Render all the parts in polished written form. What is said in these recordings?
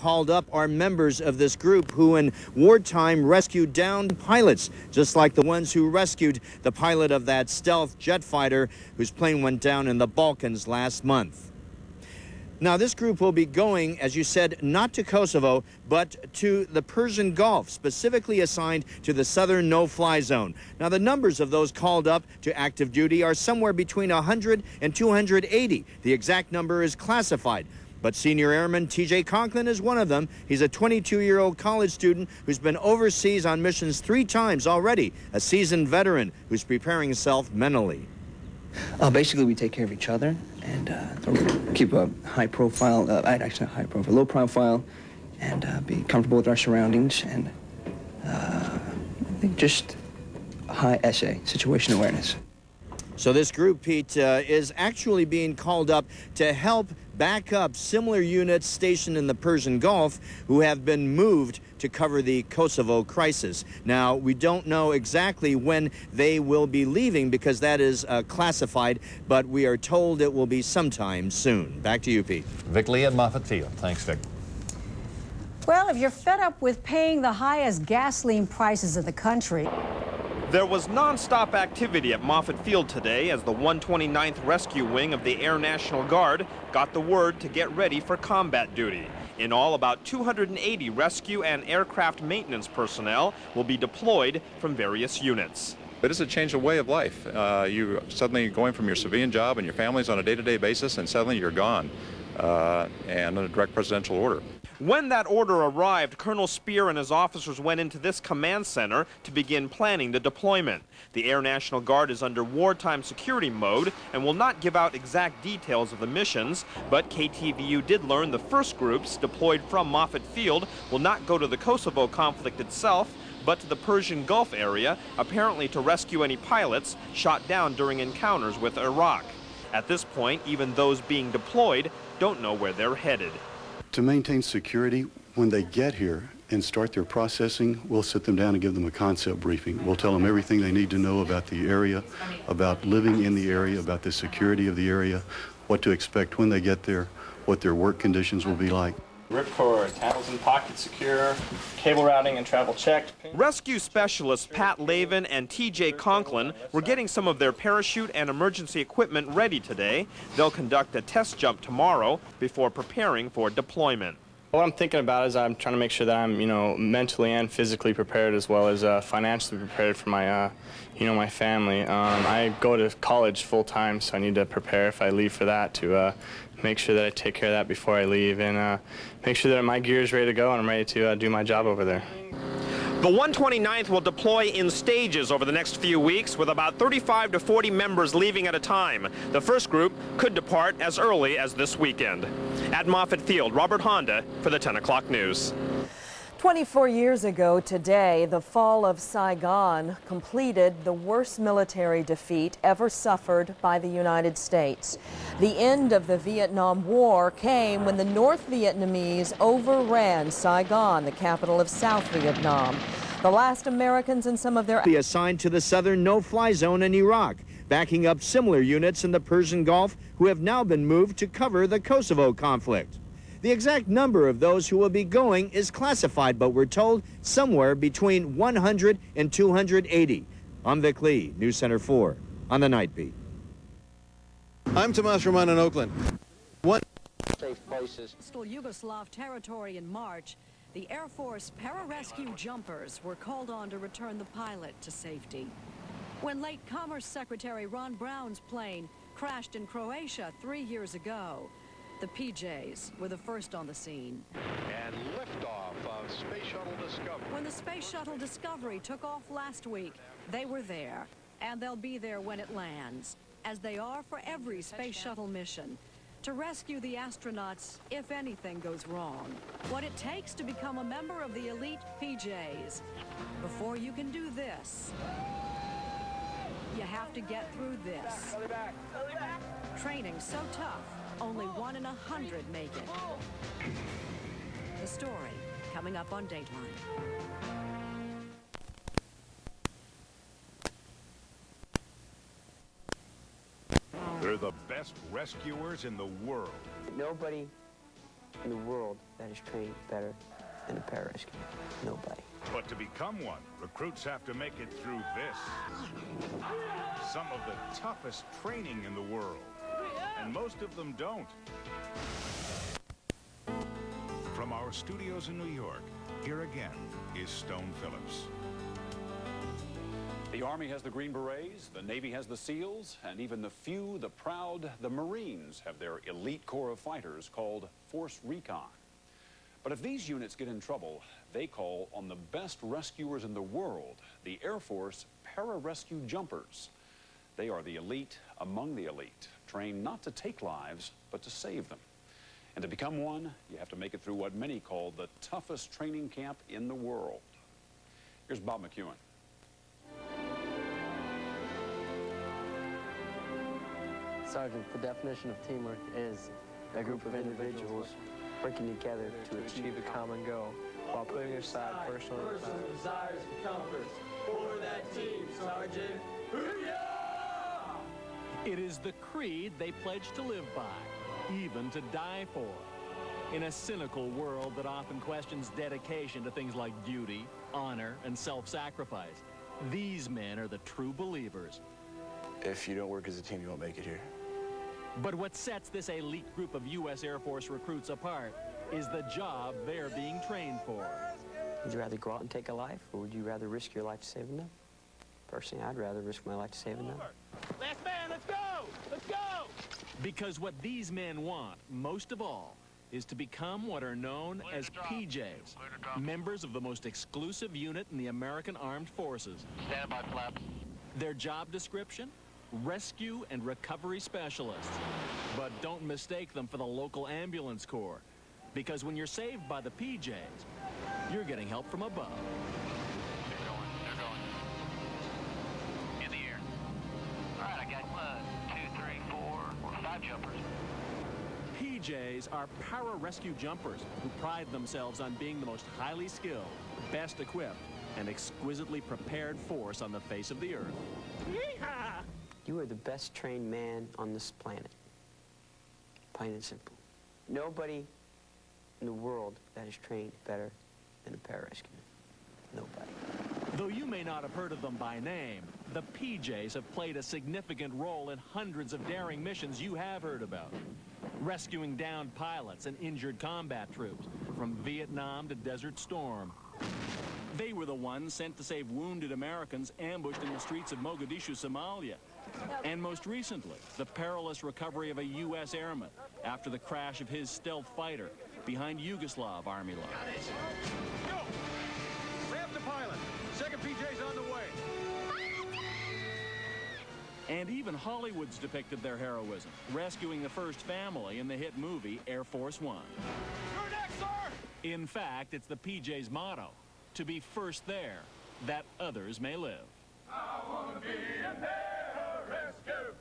called up are members of this group who in wartime rescued downed pilots, just like the ones who rescued the pilot of that stealth jet fighter whose plane went down in the Balkans last month. Now, this group will be going, as you said, not to Kosovo, but to the Persian Gulf, specifically assigned to the southern no-fly zone. Now, the numbers of those called up to active duty are somewhere between 100 and 280. The exact number is classified. But Senior Airman Tj Conklin is one of them. He's a 22-year-old college student who's been overseas on missions 3 times already, a seasoned veteran who's preparing himself mentally. Basically, we take care of each other and keep a high profile, actually not high profile, low profile, and be comfortable with our surroundings, and I think just high SA, situation awareness. So this group, Pete, is actually being called up to help back up similar units stationed in the Persian Gulf who have been moved to cover the Kosovo crisis. Now, we don't know exactly when they will be leaving because that is classified, but we are told it will be sometime soon. Back to you, Pete. Vic Lee at Moffett Field. Thanks, Vic. Well, if you're fed up with paying the highest gasoline prices in the country. There was non-stop activity at Moffett Field today as the 129th Rescue Wing of the Air National Guard got the word to get ready for combat duty. In all, about 280 rescue and aircraft maintenance personnel will be deployed from various units. It is a change of way of life. You suddenly going from your civilian job and your families on a day-to-day basis, and suddenly you're gone, and a direct presidential order. When that order arrived, Colonel Spear and his officers went into this command center to begin planning the deployment. The Air National Guard is under wartime security mode and will not give out exact details of the missions, but KTVU did learn the first groups deployed from Moffett Field will not go to the Kosovo conflict itself, but to the Persian Gulf area, apparently to rescue any pilots shot down during encounters with Iraq. At this point, even those being deployed don't know where they're headed. To maintain security, when they get here and start their processing, we'll sit them down and give them a concept briefing. We'll tell them everything they need to know about the area, about living in the area, about the security of the area, what to expect when they get there, what their work conditions will be like. Ripcord, handles and pockets secure, cable routing and travel checked. Rescue specialists Pat Lavin and Tj Conklin were getting some of their parachute and emergency equipment ready today. They'll conduct a test jump tomorrow before preparing for deployment. What I'm thinking about is I'm trying to make sure that I'm, mentally and physically prepared as well as financially prepared for my, my family. I go to college full time, so I need to prepare if I leave for that to make sure that I take care of that before I leave and make sure that my gear is ready to go and I'm ready to do my job over there. The 129th will deploy in stages over the next few weeks with about 35 to 40 members leaving at a time. The first group could depart as early as this weekend. At Moffett Field, Robert Honda for the 10 o'clock news. 24 years ago today, the fall of Saigon completed the worst military defeat ever suffered by the United States. The end of the Vietnam War came when the North Vietnamese overran Saigon, the capital of South Vietnam. The last Americans and some of their... ...be assigned to the southern no-fly zone in Iraq, backing up similar units in the Persian Gulf who have now been moved to cover the Kosovo conflict. The exact number of those who will be going is classified, but we're told somewhere between 100 and 280. I'm Vic Lee, News Center 4 on the Night Beat. I'm Tomas Roman in Oakland. Safe places. Coastal Yugoslav territory in March, the Air Force pararescue jumpers were called on to return the pilot to safety. When late Commerce Secretary Ron Brown's plane crashed in Croatia 3 years ago, the PJs were the first on the scene. And liftoff of Space Shuttle Discovery. When the Space Shuttle Discovery took off last week, they were there, and they'll be there when it lands, as they are for every Space Shuttle mission, to rescue the astronauts if anything goes wrong. What it takes to become a member of the elite PJs. Before you can do this, you have to get through this. Training so tough, only 1 in 100 make it. The story coming up on Dateline. They're the best rescuers in the world. Nobody in the world that is trained better than a pararescue? Nobody. But to become one, recruits have to make it through this. Some of the toughest training in the world. And most of them don't. From our studios in New York, here again is Stone Phillips. The Army has the Green Berets, the Navy has the SEALs, and even the few, the proud, the Marines have their elite corps of fighters called Force Recon. But if these units get in trouble, they call on the best rescuers in the world, the Air Force Pararescue Jumpers. They are the elite among the elite, trained not to take lives, but to save them. And to become one, you have to make it through what many call the toughest training camp in the world. Here's Bob McEwen. Sergeant, the definition of teamwork is a group of individuals working together to achieve a common goal while putting aside personal desires and comforts for that team, Sergeant. It is the creed they pledge to live by, even to die for. In a cynical world that often questions dedication to things like duty, honor, and self-sacrifice, these men are the true believers. If you don't work as a team, you won't make it here. But what sets this elite group of U.S. Air Force recruits apart is the job they're being trained for. Would you rather go out and take a life, or would you rather risk your life to saving them? Personally, I'd rather risk my life to saving them. Last man, let's go! Let's go! Because what these men want, most of all, is to become what are known as PJs, members of the most exclusive unit in the American Armed Forces. Stand by, flaps. Their job description? Rescue and recovery specialists. But don't mistake them for the local ambulance corps, because when you're saved by the PJs, you're getting help from above. They're going. In the air. All right, I got 1, 2, 3, 4, or 5 jumpers. PJs are para-rescue jumpers who pride themselves on being the most highly skilled, best equipped, and exquisitely prepared force on the face of the earth. Yeehaw! You are the best trained man on this planet. Plain and simple. Nobody in the world that is trained better than a pararescue. Nobody. Though you may not have heard of them by name, the PJs have played a significant role in hundreds of daring missions you have heard about. Rescuing downed pilots and injured combat troops from Vietnam to Desert Storm. They were the ones sent to save wounded Americans ambushed in the streets of Mogadishu, Somalia. And most recently, the perilous recovery of a U.S. airman after the crash of his stealth fighter behind Yugoslav Army lines. Go! Ramp the pilot. Second PJ's on the way. And even Hollywood's depicted their heroism, rescuing the first family in the hit movie Air Force One. You're next, sir! In fact, it's the PJ's motto, to be first there, that others may live. I want to be a pararescue.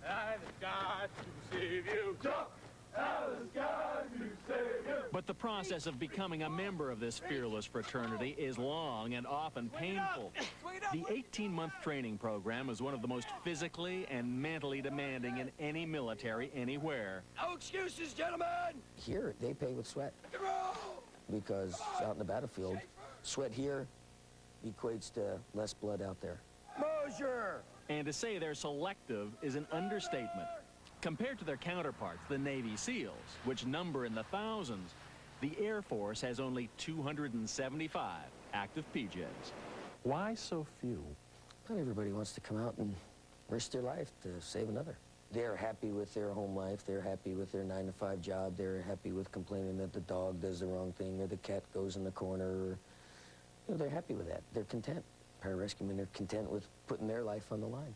Out of the sky to save you. Jump! Out of the sky to save you. But the process of becoming a member of this fearless fraternity is long and often painful. The 18-month training program is one of the most physically and mentally demanding in any military anywhere. No excuses, gentlemen! Here, they pay with sweat. Because out in the battlefield, sweat here equates to less blood out there. Mosier! And to say they're selective is an understatement. Compared to their counterparts, the Navy SEALs, which number in the thousands, the Air Force has only 275 active PJs. Why so few? Not everybody wants to come out and risk their life to save another. They're happy with their home life. They're happy with their 9-to-5 job. They're happy with complaining that the dog does the wrong thing or the cat goes in the corner. Or, they're happy with that. They're content. Pararescuemen are content with putting their life on the line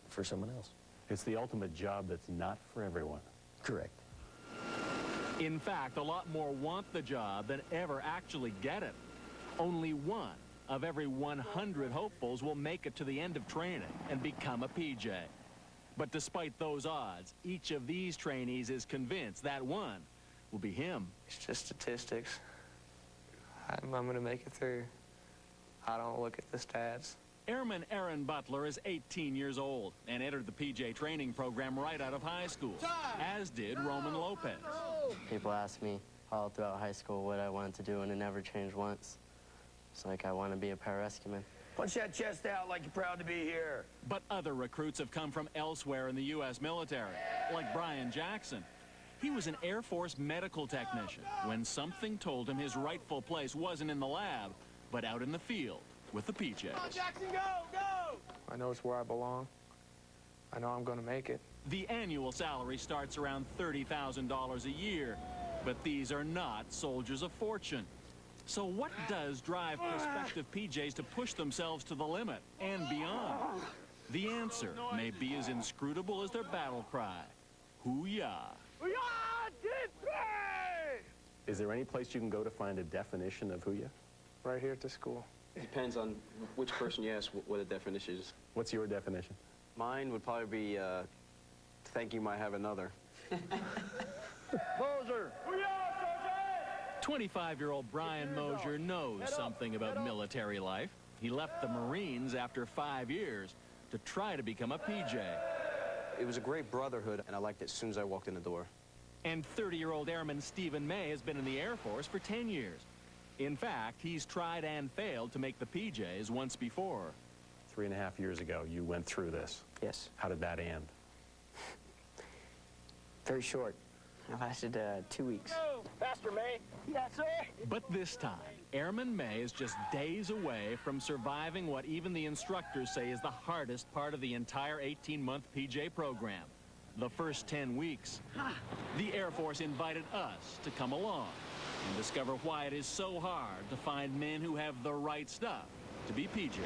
for someone else. It's the ultimate job that's not for everyone. Correct. In fact, a lot more want the job than ever actually get it. Only one of every 100 hopefuls will make it to the end of training and become a PJ. But despite those odds, each of these trainees is convinced that one will be him. It's just statistics. I'm going to make it through. I don't look at the stats. Airman Aaron Butler is 18 years old and entered the PJ training program right out of high school, as did Roman Lopez. People ask me, all throughout high school what I wanted to do, and it never changed once. It's like I want to be a pararescueman. Punch that chest out like you're proud to be here. But other recruits have come from elsewhere in the U.S. military, like Brian Jackson. He was an Air Force medical technician when something told him his rightful place wasn't in the lab, but out in the field with the PJs. Come on, Jackson, go, go! I know it's where I belong. I know I'm going to make it. The annual salary starts around $30,000 a year, but these are not soldiers of fortune. So what does drive prospective PJs to push themselves to the limit and beyond? The answer may be as inscrutable as their battle cry, hoo-yah. Is there any place you can go to find a definition of hoo-yah? Right here at the school. Depends on which person you ask what a definition is. What's your definition? Mine would probably be, thank you might have another. Moser! 25-year-old Brian Mosier knows something about military life. He left the Marines after 5 years to try to become a PJ. It was a great brotherhood, and I liked it as soon as I walked in the door. And 30-year-old Airman Stephen May has been in the Air Force for 10 years. In fact, he's tried and failed to make the PJs once before. 3.5 years ago, you went through this. Yes. How did that end? Very short. It lasted 2 weeks. Go! Faster, May! Yes, sir! But this time, Airman May is just days away from surviving what even the instructors say is the hardest part of the entire 18-month PJ program. The first 10 weeks. The Air Force invited us to come along and discover why it is so hard to find men who have the right stuff to be PJ.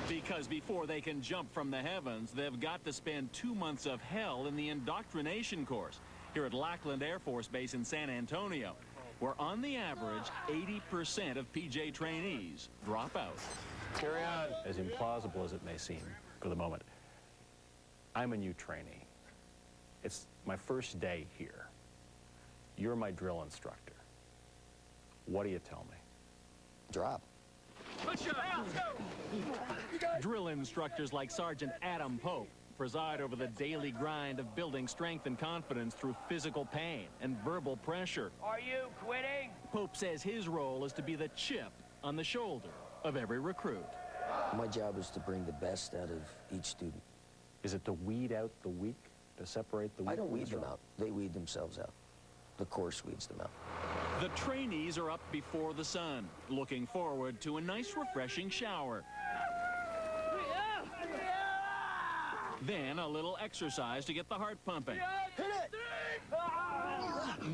Because before they can jump from the heavens, they've got to spend 2 months of hell in the indoctrination course here at Lackland Air Force Base in San Antonio, where on the average, 80% of PJ trainees drop out. Carry on. As implausible as it may seem for the moment, I'm a new trainee. It's my first day here. You're my drill instructor. What do you tell me? Drop. Push up! Let's go! Drill instructors like Sergeant Adam Pope preside over the daily grind of building strength and confidence through physical pain and verbal pressure. Are you quitting? Pope says his role is to be the chip on the shoulder of every recruit. My job is to bring the best out of each student. Is it to weed out the weak, to separate the weak? I don't from weed the them strong? out. They weed themselves out. The course weeds them out. The trainees are up before the sun, looking forward to a nice, refreshing shower. Then a little exercise to get the heart pumping. Hit it!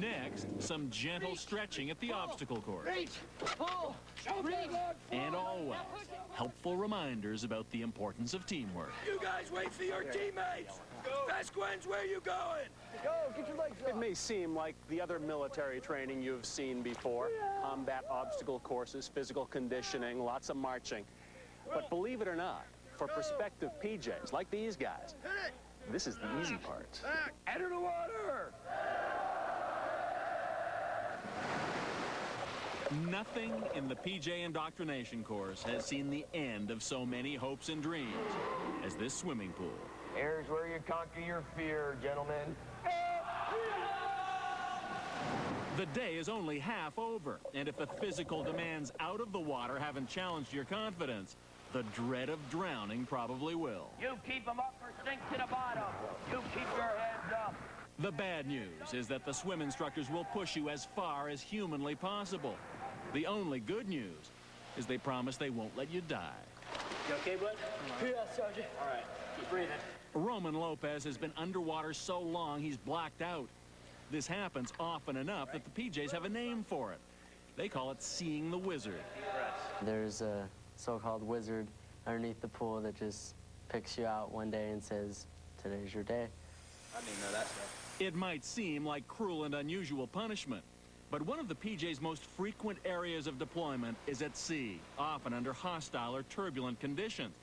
Next, some gentle stretching at the obstacle course. Reach! Pull! Reach! And always, helpful reminders about the importance of teamwork. You guys wait for your teammates! Vasquez, where you going? Go, get your legs up. It may seem like the other military training you've seen before. Combat obstacle courses, physical conditioning, lots of marching. But believe it or not, for prospective PJs like these guys, this is the easy part. Back! Enter the water! Nothing in the PJ indoctrination course has seen the end of so many hopes and dreams as this swimming pool. Here's where you conquer your fear, gentlemen. The day is only half over, and if the physical demands out of the water haven't challenged your confidence, the dread of drowning probably will. You keep them up or sink to the bottom. You keep your heads up. The bad news is that the swim instructors will push you as far as humanly possible. The only good news is they promise they won't let you die. You okay, bud? Yeah, Sergeant. All right, keep breathing. Roman Lopez has been underwater so long he's blacked out. This happens often enough that the PJs have a name for it. They call it seeing the wizard. There's a so-called wizard underneath the pool that just picks you out one day and says, today's your day. I didn't know that stuff. It might seem like cruel and unusual punishment, but one of the PJ's most frequent areas of deployment is at sea, often under hostile or turbulent conditions,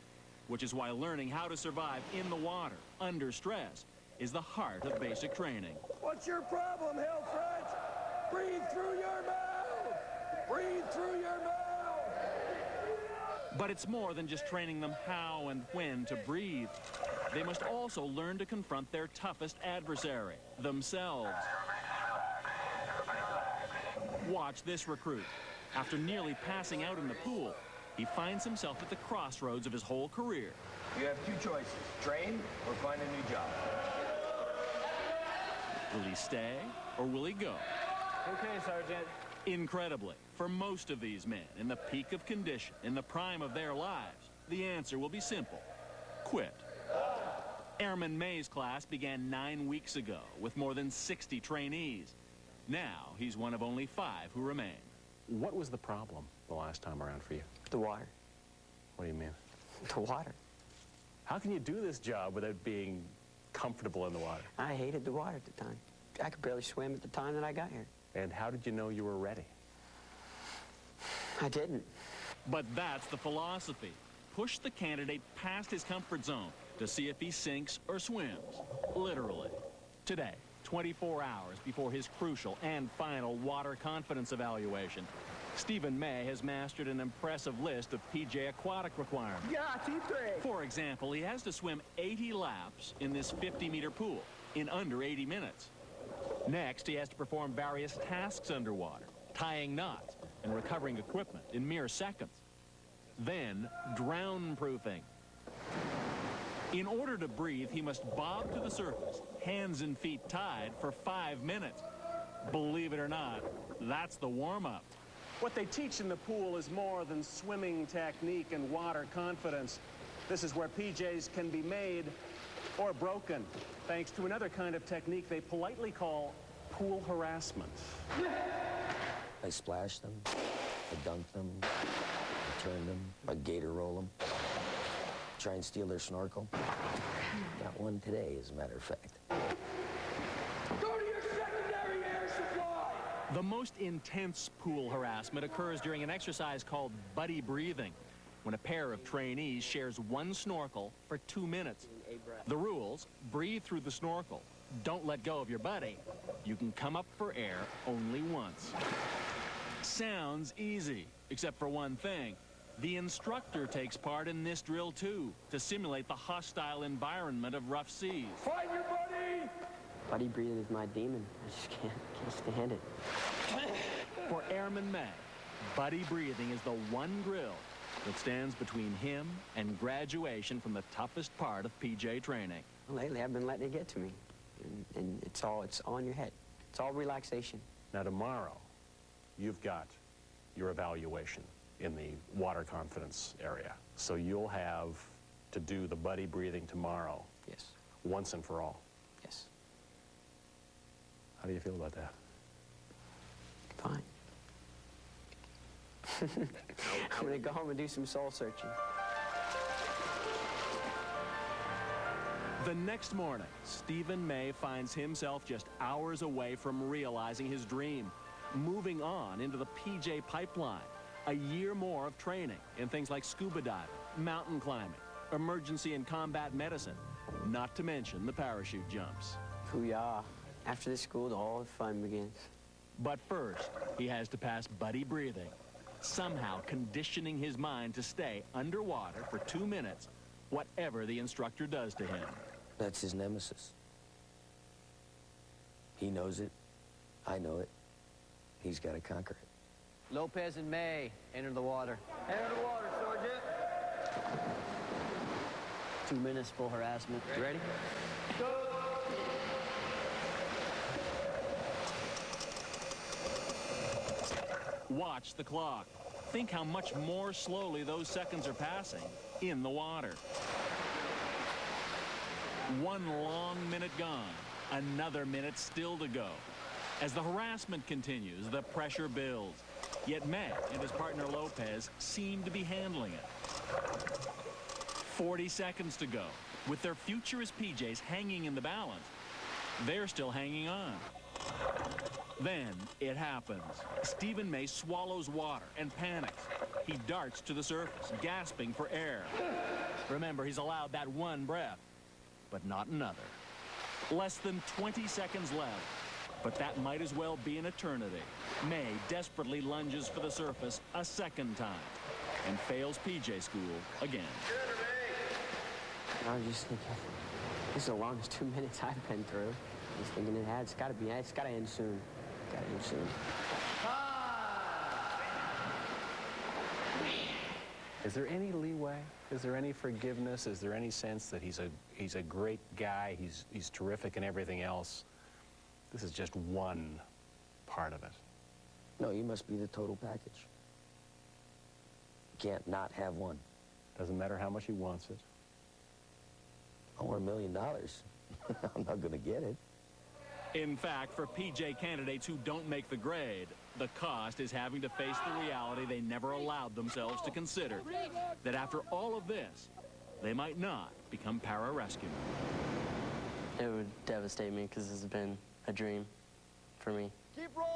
which is why learning how to survive in the water, under stress, is the heart of basic training. What's your problem, Hell French? Breathe through your mouth! Breathe through your mouth! But it's more than just training them how and when to breathe. They must also learn to confront their toughest adversary, themselves. Watch this recruit. After nearly passing out in the pool, he finds himself at the crossroads of his whole career. You have two choices, train or find a new job. Will he stay or will he go? Okay, Sergeant. Incredibly, for most of these men, in the peak of condition, in the prime of their lives, the answer will be simple: quit. Airman May's class began 9 weeks ago with more than 60 trainees. Now he's one of only 5 who remain. What was the problem the last time around for you? The water. What do you mean? The water. How can you do this job without being comfortable in the water? I hated the water at the time. I could barely swim at the time that I got here. And how did you know you were ready? I didn't. But that's the philosophy. Push the candidate past his comfort zone to see if he sinks or swims. Literally. Today, 24 hours before his crucial and final water confidence evaluation, Stephen May has mastered an impressive list of PJ aquatic requirements. Yeah, T3. For example, he has to swim 80 laps in this 50-meter pool in under 80 minutes. Next, he has to perform various tasks underwater, tying knots and recovering equipment in mere seconds. Then, drown-proofing. In order to breathe, he must bob to the surface, hands and feet tied, for 5 minutes. Believe it or not, that's the warm-up. What they teach in the pool is more than swimming technique and water confidence. This is where PJs can be made or broken, thanks to another kind of technique they politely call pool harassment. I splash them, I dunk them, I turn them, I gator roll them, try and steal their snorkel. Got one today, as a matter of fact. Go to your secondary air supply! The most intense pool harassment occurs during an exercise called buddy breathing, when a pair of trainees shares one snorkel for 2 minutes. The rules: breathe through the snorkel. Don't let go of your buddy. You can come up for air only once. Sounds easy, except for one thing. The instructor takes part in this drill too, to simulate the hostile environment of rough seas. Find your buddy! Buddy breathing is my demon. I just can't stand it. For Airman May, buddy breathing is the one drill that stands between him and graduation from the toughest part of PJ training. Well, lately, I've been letting it get to me. And it's all in your head. It's all relaxation. Now, tomorrow, you've got your evaluation in the water confidence area. So you'll have to do the buddy breathing tomorrow. Yes. Once and for all. Yes. How do you feel about that? Fine. I'm going to go home and do some soul searching. The next morning, Stephen May finds himself just hours away from realizing his dream, moving on into the PJ pipeline. A year more of training in things like scuba diving, mountain climbing, emergency and combat medicine, not to mention the parachute jumps. Hoo-yah. After this school, all the fun begins. But first, he has to pass buddy breathing, somehow conditioning his mind to stay underwater for 2 minutes, whatever the instructor does to him. That's his nemesis. He knows it. I know it. He's got to conquer it. Lopez and May, enter the water. Enter the water, Sergeant. 2 minutes full harassment. You ready? Go! Watch the clock. Think how much more slowly those seconds are passing in the water. 1 long minute gone. Another minute still to go. As the harassment continues, the pressure builds. Yet May and his partner Lopez seem to be handling it. 40 seconds to go. With their future as PJs hanging in the balance, they're still hanging on. Then it happens. Stephen May swallows water and panics. He darts to the surface, gasping for air. Remember, he's allowed that one breath, but not another. Less than 20 seconds left, but that might as well be an eternity. May desperately lunges for the surface a second time and fails PJ school again. I was just thinking, this is the longest 2 minutes I've been through. Just thinking it's got to end soon. Got to end soon. Is there any leeway? Is there any forgiveness? Is there any sense that he's a great guy, he's terrific and everything else? This is just one part of it. No, you must be the total package. You can't not have one. Doesn't matter how much he wants it. I want $1 million. I'm not going to get it. In fact, for PJ candidates who don't make the grade, the cost is having to face the reality they never allowed themselves to consider, that after all of this, they might not become para-rescuemen. It would devastate me because this has been a dream for me.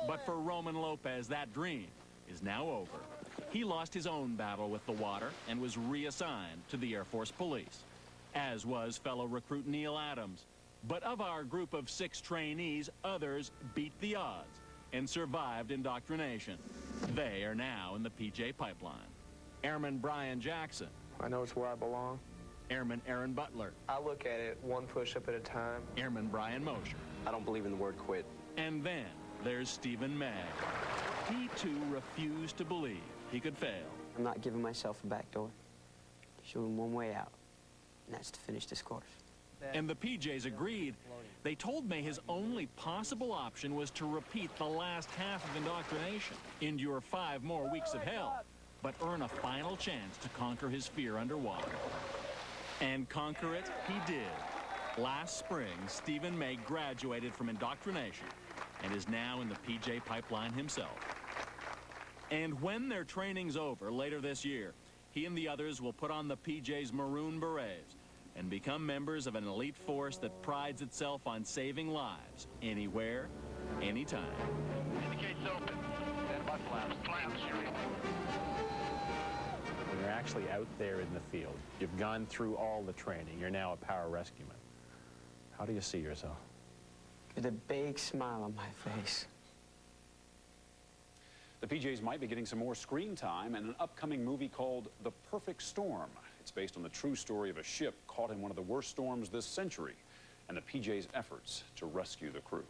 But for Roman Lopez, that dream is now over. He lost his own battle with the water and was reassigned to the Air Force Police, as was fellow recruit Neil Adams. But of our group of 6 trainees, others beat the odds and survived indoctrination. They are now in the PJ pipeline. Airman Brian Jackson. I know it's where I belong. Airman Aaron Butler. I look at it one push-up at a time. Airman Brian Mosher. I don't believe in the word quit. And then there's Stephen May. He, too, refused to believe he could fail. I'm not giving myself a back door. There's only one way out, and that's to finish this course. And the PJs agreed. They told May his only possible option was to repeat the last half of indoctrination, endure 5 more weeks of hell, but earn a final chance to conquer his fear underwater. And conquer it he did. Last spring, Stephen May graduated from indoctrination and is now in the PJ pipeline himself. And when their training's over later this year, he and the others will put on the PJ's maroon berets and become members of an elite force that prides itself on saving lives anywhere, anytime. Indicates open. Stand by flaps. Flaps, you're in. When you're actually out there in the field, you've gone through all the training, you're now a para-rescueman. How do you see yourself? With a big smile on my face. The PJs might be getting some more screen time in an upcoming movie called The Perfect Storm. It's based on the true story of a ship caught in one of the worst storms this century and the PJ's efforts to rescue the crew.